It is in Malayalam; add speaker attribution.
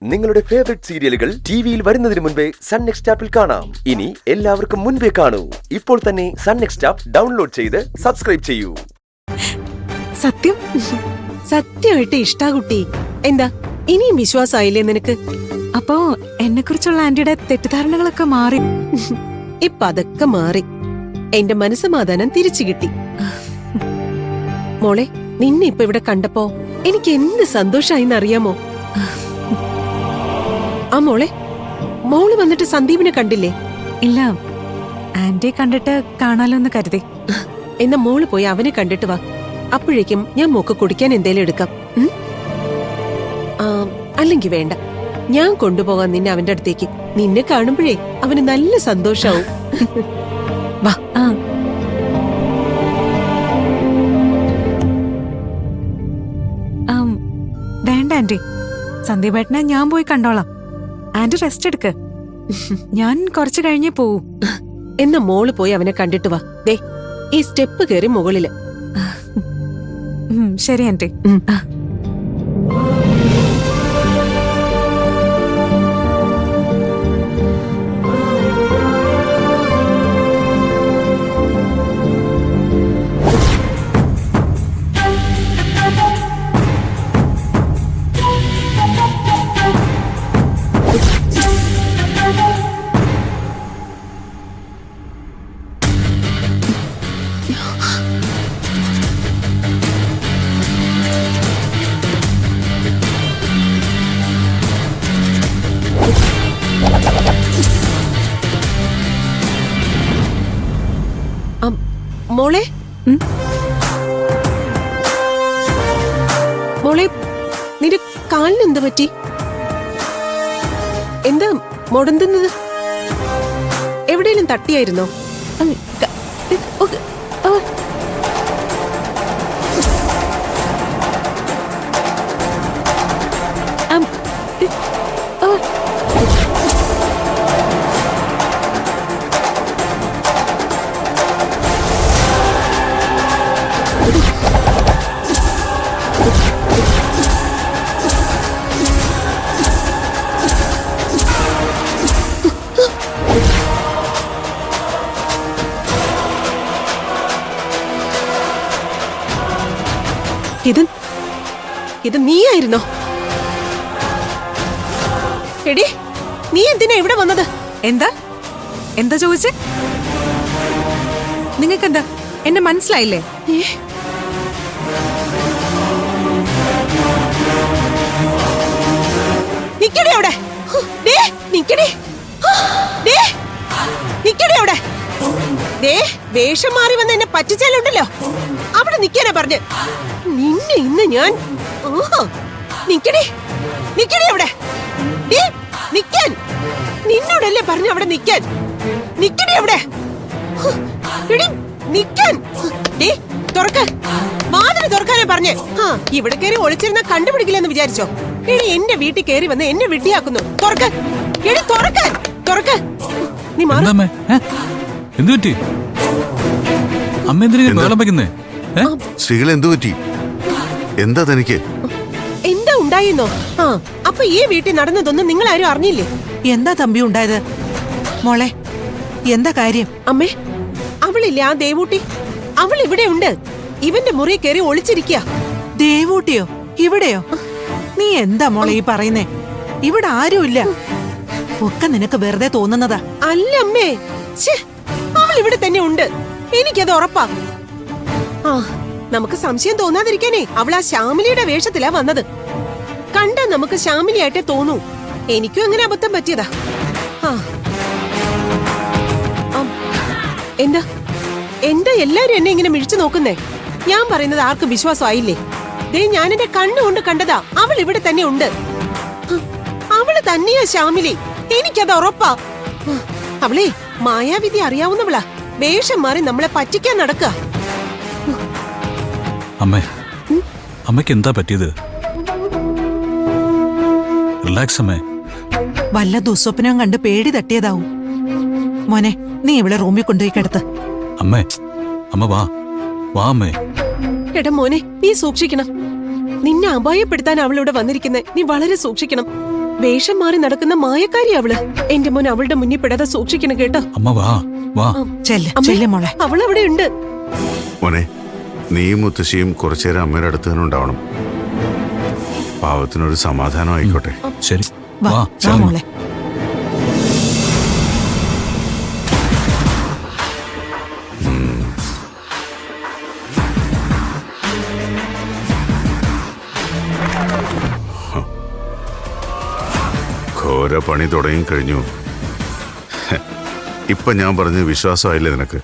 Speaker 1: നിങ്ങളുടെ ഫേവറേറ്റ് സീരിയലുകൾ ടിവിയിൽ വരുന്നതിന് മുൻപേ സൺ നെക്സ്റ്റ് ആപ്പിൽ കാണാം. ഇനി എല്ലാവർക്കും മുൻപേ കാണൂ. ഇപ്പോൾ തന്നെ സൺ നെക്സ്റ്റ് ആപ്പ് ഡൗൺലോഡ് ചെയ്ത് സബ്സ്ക്രൈബ് ചെയ്യൂ.
Speaker 2: സത്യമായിട്ട് ഇഷ്ടാ കുട്ടി. എന്താ ഇനിയും വിശ്വാസമായില്ലേ നിനക്ക്?
Speaker 3: അപ്പോ എന്നെ കുറിച്ചുള്ള ആന്റിയുടെ തെറ്റിദ്ധാരണകളൊക്കെ മാറി.
Speaker 2: ഇപ്പൊ അതൊക്കെ മാറി. എന്റെ മനസ്സമാധാനം തിരിച്ചു കിട്ടി. മോളെ, നിന്നെ ഇപ്പൊ ഇവിടെ കണ്ടപ്പോ എനിക്ക് എന്ത് സന്തോഷായിന്ന് അറിയാമോ? ആ മോള് വന്നിട്ട് സന്ദീപിനെ കണ്ടില്ലേ?
Speaker 3: ഇല്ല, ആന്റിയെ കണ്ടിട്ട് കാണാലോ എന്ന് കരുതി.
Speaker 2: എന്നാ മോള് പോയി അവനെ കണ്ടിട്ട് വാ. അപ്പോഴേക്കും ഞാൻ മോക്ക് കുടിക്കാൻ എന്തേലും എടുക്കാം. അല്ലെങ്കിൽ വേണ്ട, ഞാൻ കൊണ്ടുപോകാൻ നിന്നെ അവന്റെ അടുത്തേക്ക്. നിന്നെ കാണുമ്പോഴേ അവന് നല്ല സന്തോഷാവും. വാ.
Speaker 3: വേണ്ട ആന്റി, സന്ദീപേട്ടനെ ഞാൻ പോയി കണ്ടോളാം. ആന്റി റെസ്റ്റ് എടുക്ക്, ഞാൻ കുറച്ചു കഴിഞ്ഞേ പോവൂ.
Speaker 2: എന്നാ മോള് പോയി അവനെ കണ്ടിട്ട് വാ. ദേ, ഈ സ്റ്റെപ്പ് കയറി മുകളില്.
Speaker 3: ശരി ആന്റി.
Speaker 2: മോളെ, മോളെ, നിന്റെ കാലിന് എന്ത് പറ്റി? എന്താ മുടന്തുന്നത്? എവിടെയെങ്കിലും തട്ടിയായിരുന്നോ? ഇത് നീയായിരുന്നോ? എടി, നീ എന്തിനാ ഇവിടെ വന്നത്?
Speaker 3: എന്താ ചോദിച്ചേ? നിങ്ങൾക്കെന്താ എന്നെ മനസ്സിലായില്ലേ?
Speaker 2: നിക്കടി അവിടെ. അവിടെ വേഷം മാറി വന്ന് എന്നെ പറ്റിച്ചാലുണ്ടല്ലോ, അവിടെ നിക്കാനാ പറഞ്ഞ്. നിന്നെ ഇന്ന് ഞാൻ നിക്കടി അവിടെ. നിക്കാൻ നിന്നോടല്ലേ പറഞ്ഞു അവിടെ നിക്കാൻ. നിക്കടി അവിടെ. നിക്കാൻ. വാതില് തുറക്കാനാ പറഞ്ഞേ. ഇവിടെ കയറി ഒളിച്ചിരുന്ന കണ്ടുപിടിക്കില്ലെന്ന് വിചാരിച്ചോ? എടി, എന്റെ വീട്ടിൽ കയറി വന്ന് എന്നെ വിട്ടിയാക്കുന്നു. തുറക്ക് എടി, തുറക്ക്. നീ മാറമ്മേ.
Speaker 4: എന്താ തനിക്ക്?
Speaker 2: എന്താ ഉണ്ടായെന്നോ? അപ്പൊ ഈ വീട്ടിൽ നടന്നതൊന്നും നിങ്ങൾ ആരും അറിഞ്ഞില്ലേ?
Speaker 5: എന്താ തമ്പി ഉണ്ടായത്? മോളെ, എന്താ കാര്യം?
Speaker 2: അമ്മേ, അവളില്ലേ ആ ദേവൂട്ടി, അവൾ ഇവിടെ ഉണ്ട്. ഇവന്റെ മുറി കയറി ഒളിച്ചിരിക്കുക.
Speaker 5: ദേവൂട്ടിയോ? ഇവിടെയോ? നീ എന്താ മോളെ ഈ പറയുന്നേ? ഇവിടെ ആരുമില്ല. ഒക്കെ നിനക്ക് വെറുതെ തോന്നുന്നതാ.
Speaker 2: അല്ല അമ്മേ, അവൾ ഇവിടെ തന്നെ ഉണ്ട്. എനിക്കത് ഉറപ്പാ. നമുക്ക് സംശയം തോന്നാതിരിക്കാനേ അവൾ ആ ശ്യാമിലിയുടെ വേഷത്തിലാ വന്നത്. കണ്ടാ നമുക്ക് ശ്യാമിലിയായിട്ടേ തോന്നൂ. എനിക്കും അങ്ങനെ അബദ്ധം പറ്റിയതാ. എന്താ എല്ലാരും എന്നെ ഇങ്ങനെ മിഴിച്ചു നോക്കുന്നേ? ഞാൻ പറയുന്നത് ആർക്കും വിശ്വാസമായില്ലേ? ദേ, ഞാൻ എന്റെ കണ്ണുകൊണ്ട് കണ്ടതാ. അവൾ ഇവിടെ തന്നെ ഉണ്ട്. അവള് തന്നെയാ ശ്യാമിലി. എനിക്കത് ഉറപ്പാ. അവളെ മായാവിധി അറിയാവുന്നവളാ. വേഷം മാറി നമ്മളെ പറ്റിക്കാൻ നടക്കുക.
Speaker 6: അമ്മയ്ക്ക് എന്താ പറ്റിയത്? റിലാക്സ് അമ്മേ.
Speaker 5: വല്ല ദുസ്വപ്നം കണ്ട് പേടി തട്ടിയതാവും. മോനെ, നീ ഇവിടെ റൂമിൽ കൊണ്ടുപോയി കിടത്ത്.
Speaker 6: അമ്മ വാ അമ്മേ.
Speaker 2: എടാ മോനെ, നീ സൂക്ഷിക്കണം. നിന്നെ അപായപ്പെടുത്താൻ അവളിവിടെ വന്നിരിക്കുന്നേ. നീ വളരെ സൂക്ഷിക്കണം. വേഷം മാറി നടക്കുന്ന മായക്കാരി അവള്. എന്റെ മോൻ അവളുടെ മുന്നിൽ പെടാതെ സൂക്ഷിക്കണം കേട്ടോ.
Speaker 6: അമ്മ വാ വാ.
Speaker 5: ചെല്ലെ മോളെ.
Speaker 2: അവൾ അവിടെ ഉണ്ട്.
Speaker 4: മോനെ, നീയും മുത്തശ്ശിയും കുറച്ചേരം അമ്മയുടെ അടുത്ത് തന്നെ ഉണ്ടാവണം. പാവത്തിനൊരു സമാധാനം ആയിക്കോട്ടെ.
Speaker 6: ശരി
Speaker 5: വാ
Speaker 6: വാ
Speaker 5: വാ
Speaker 6: ചെല്ലമ്മ.
Speaker 5: മോളെ.
Speaker 4: ഘോര പണി തുടങ്ങി കഴിഞ്ഞു. ഇപ്പൊ ഞാൻ പറഞ്ഞ് വിശ്വാസമായില്ലേ നിനക്ക്?